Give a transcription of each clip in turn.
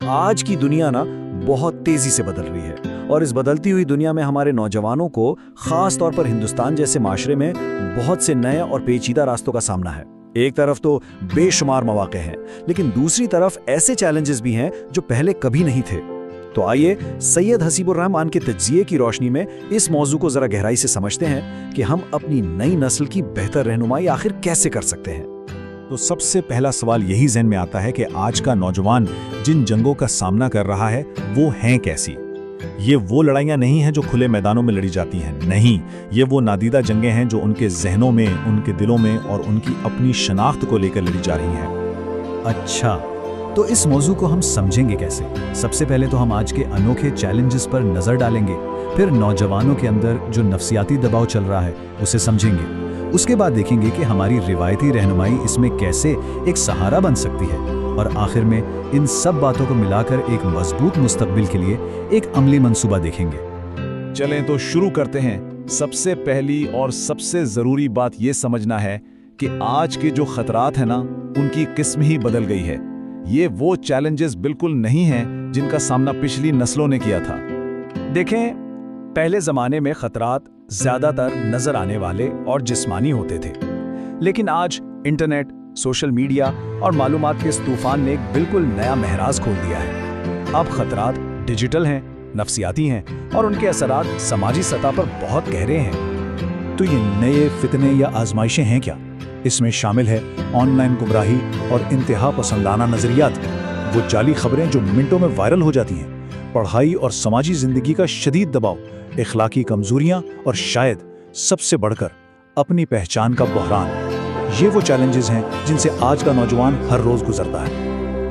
آج کی دنیا نا بہت تیزی سے بدل رہی ہے اور اس بدلتی ہوئی دنیا میں ہمارے نوجوانوں کو خاص طور پر ہندوستان جیسے معاشرے میں بہت سے نئے اور پیچیدہ راستوں کا سامنا ہے۔ ایک طرف تو بے شمار مواقع ہیں، لیکن دوسری طرف ایسے چیلنجز بھی ہیں جو پہلے کبھی نہیں تھے۔ تو آئیے سید حسیب الرحمان کے تجزیے کی روشنی میں اس موضوع کو ذرا گہرائی سے سمجھتے ہیں کہ ہم اپنی نئی نسل کی بہتر رہنمائی آخر کیسے کر سکتے ہیں۔ تو سب سے پہلا سوال یہی ذہن میں آتا ہے کہ آج کا نوجوان جن جنگوں کا سامنا کر رہا ہے وہ ہیں کیسی؟ یہ وہ لڑائیاں نہیں ہیں جو کھلے میدانوں میں لڑی جاتی ہیں، نہیں، یہ وہ نادیدہ جنگیں ہیں جو ان کے ذہنوں میں، ان کے دلوں میں اور ان کی اپنی شناخت کو لے کر لڑی جا رہی ہیں۔ اچھا، تو اس موضوع کو ہم سمجھیں گے کیسے؟ سب سے پہلے تو ہم آج کے انوکھے چیلنجز پر نظر ڈالیں گے، پھر نوجوانوں کے اندر جو نفسیاتی دباؤ چل رہا ہے اسے سمجھیں گے، اس کے بعد دیکھیں گے کہ ہماری روایتی رہنمائی اس میں کیسے ایک سہارا بن سکتی ہے، اور آخر میں ان سب باتوں کو ملا کر ایک مضبوط مستقبل کے لیے ایک عملی منصوبہ دیکھیں گے۔ چلیں تو شروع کرتے ہیں۔ سب سے پہلی اور سب سے ضروری بات یہ سمجھنا ہے کہ آج کے جو خطرات ہیں نا، ان کی قسم ہی بدل گئی ہے۔ یہ وہ چیلنجز بالکل نہیں ہیں جن کا سامنا پچھلی نسلوں نے کیا تھا۔ دیکھیں، پہلے زمانے میں خطرات زیادہ تر نظر آنے والے اور جسمانی ہوتے تھے، لیکن آج انٹرنیٹ، سوشل میڈیا اور معلومات کے اس طوفان نے ایک بالکل نیا محراج کھول دیا ہے۔ اب خطرات ڈیجیٹل ہیں، نفسیاتی ہیں اور ان کے اثرات سماجی سطح پر بہت گہرے ہیں۔ تو یہ نئے فتنے یا آزمائشیں ہیں کیا؟ اس میں شامل ہے آن لائن گمراہی اور انتہا پسندانہ نظریات، وہ جعلی خبریں جو منٹوں میں وائرل ہو جاتی ہیں، پڑھائی اور سماجی زندگی کا شدید دباؤ، اخلاقی کمزوریاں اور شاید سب سے بڑھ کر اپنی پہچان کا بحران۔ یہ وہ چیلنجز ہیں جن سے آج کا نوجوان ہر روز گزرتا ہے۔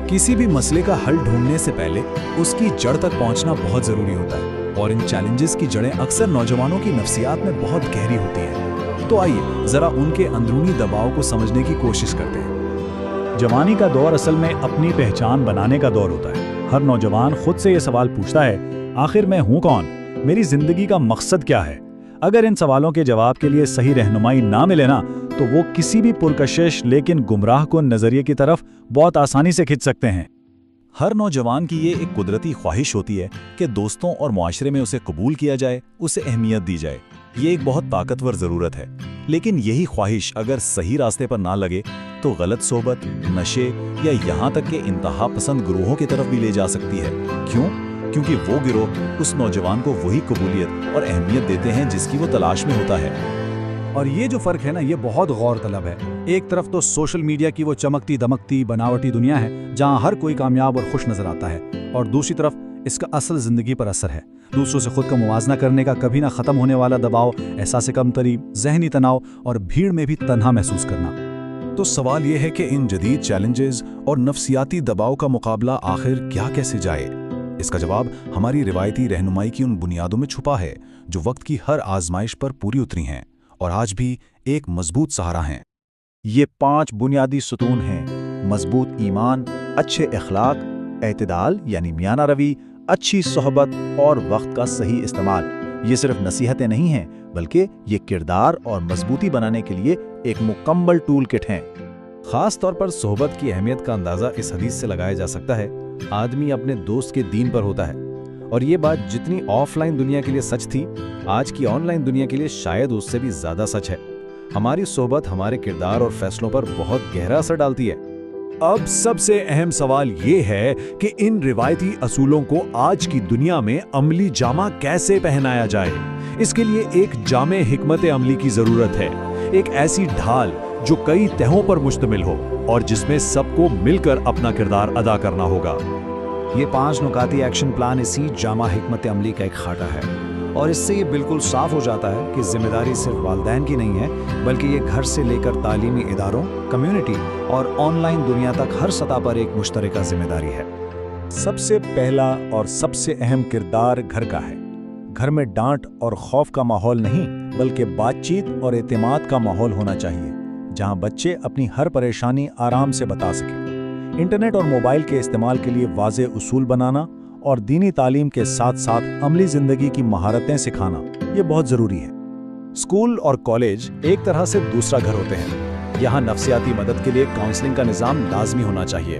کسی بھی مسئلے کا حل ڈھونڈنے سے پہلے اس کی جڑ تک پہنچنا بہت ضروری ہوتا ہے، اور ان چیلنجز کی جڑیں اکثر نوجوانوں کی نفسیات میں بہت گہری ہوتی ہیں۔ تو آئیے ذرا ان کے اندرونی دباؤ کو سمجھنے کی کوشش کرتے ہیں۔ جوانی کا دور اصل میں اپنی پہچان بنانے کا دور ہوتا ہے۔ ہر نوجوان خود سے یہ سوال پوچھتا ہے، آخر میں ہوں کون؟ میری زندگی کا مقصد کیا ہے؟ اگر ان سوالوں کے جواب کے لیے صحیح رہنمائی نہ ملے نا، تو وہ کسی بھی پرکشش لیکن گمراہ کن نظریے کی طرف بہت آسانی سے کھنچ سکتے ہیں۔ ہر نوجوان کی یہ ایک قدرتی خواہش ہوتی ہے کہ دوستوں اور معاشرے میں اسے قبول کیا جائے، اسے اہمیت دی جائے۔ یہ ایک بہت طاقتور ضرورت ہے، لیکن یہی خواہش اگر صحیح راستے پر نہ لگے تو غلط صحبت، نشے یا یہاں تک کہ انتہا پسند گروہوں کی طرف بھی لے جا سکتی ہے۔ کیوں؟ کیونکہ وہ گروہ اس نوجوان کو وہی قبولیت اور اہمیت دیتے ہیں جس کی وہ تلاش میں ہوتا ہے۔ اور یہ جو فرق ہے نا، یہ بہت غور طلب ہے۔ ایک طرف تو سوشل میڈیا کی وہ چمکتی دمکتی بناوٹی دنیا ہے جہاں ہر کوئی کامیاب اور خوش نظر آتا ہے، اور دوسری طرف اس کا اصل زندگی پر اثر ہے، دوسروں سے خود کا موازنہ کرنے کا کبھی نہ ختم ہونے والا دباؤ، احساس کمتری، ذہنی تناؤ اور بھیڑ میں بھی تنہا محسوس کرنا۔ تو سوال یہ ہے کہ ان جدید چیلنجز اور نفسیاتی دباؤ کا مقابلہ آخر کیا کیسے جائے؟ اس کا جواب ہماری روایتی رہنمائی کی ان بنیادوں میں چھپا ہے جو وقت کی ہر آزمائش پر پوری اتری ہیں اور آج بھی ایک مضبوط سہارا ہیں۔ یہ 5 بنیادی ستون ہیں: مضبوط ایمان، اچھے اخلاق، اعتدال یعنی میانہ روی، اچھی صحبت اور وقت کا صحیح استعمال۔ یہ صرف نصیحتیں نہیں ہیں، بلکہ یہ کردار اور مضبوطی بنانے کے لیے ایک مکمل ٹول کٹ ہیں۔ خاص طور پر صحبت کی اہمیت کا اندازہ اس حدیث سے لگایا جا سکتا ہے، آدمی اپنے دوست کے دین پر ہوتا ہے، اور یہ بات جتنی آف لائن دنیا کے لیے سچ تھی، آج کی آن لائن دنیا کے لیے شاید اس سے بھی زیادہ سچ ہے۔ ہماری صحبت ہمارے کردار اور فیصلوں پر بہت گہرا اثر ڈالتی ہے۔ اب سب سے اہم سوال یہ ہے کہ ان روایتی اصولوں کو آج کی دنیا میں عملی جامہ کیسے پہنایا جائے۔ اس کے لیے ایک جامع حکمت عملی کی ضرورت ہے، ایک ایسی ڈھال جو کئی تہوں پر مشتمل ہو اور جس میں سب کو مل کر اپنا کردار ادا کرنا ہوگا۔ یہ 5 نکاتی ایکشن پلان اسی جامع حکمت عملی کا ایک خاکہ ہے، اور اس سے یہ بالکل صاف ہو جاتا ہے کہ ذمہ داری صرف والدین کی نہیں ہے، بلکہ یہ گھر سے لے کر تعلیمی اداروں، کمیونٹی اور آن لائن دنیا تک ہر سطح پر ایک مشترکہ ذمہ داری ہے۔ سب سے پہلا اور سب سے اہم کردار گھر کا ہے۔ گھر میں ڈانٹ اور خوف کا ماحول نہیں، بلکہ بات چیت اور اعتماد کا ماحول ہونا چاہیے، جہاں بچے اپنی ہر پریشانی آرام سے بتا سکیں۔ انٹرنیٹ اور موبائل کے استعمال کے لیے واضح اصول بنانا اور دینی تعلیم کے ساتھ ساتھ عملی زندگی کی مہارتیں سکھانا یہ بہت ضروری ہے۔ اسکول اور کالج ایک طرح سے دوسرا گھر ہوتے ہیں۔ یہاں نفسیاتی مدد کے لیے کاؤنسلنگ کا نظام لازمی ہونا چاہیے،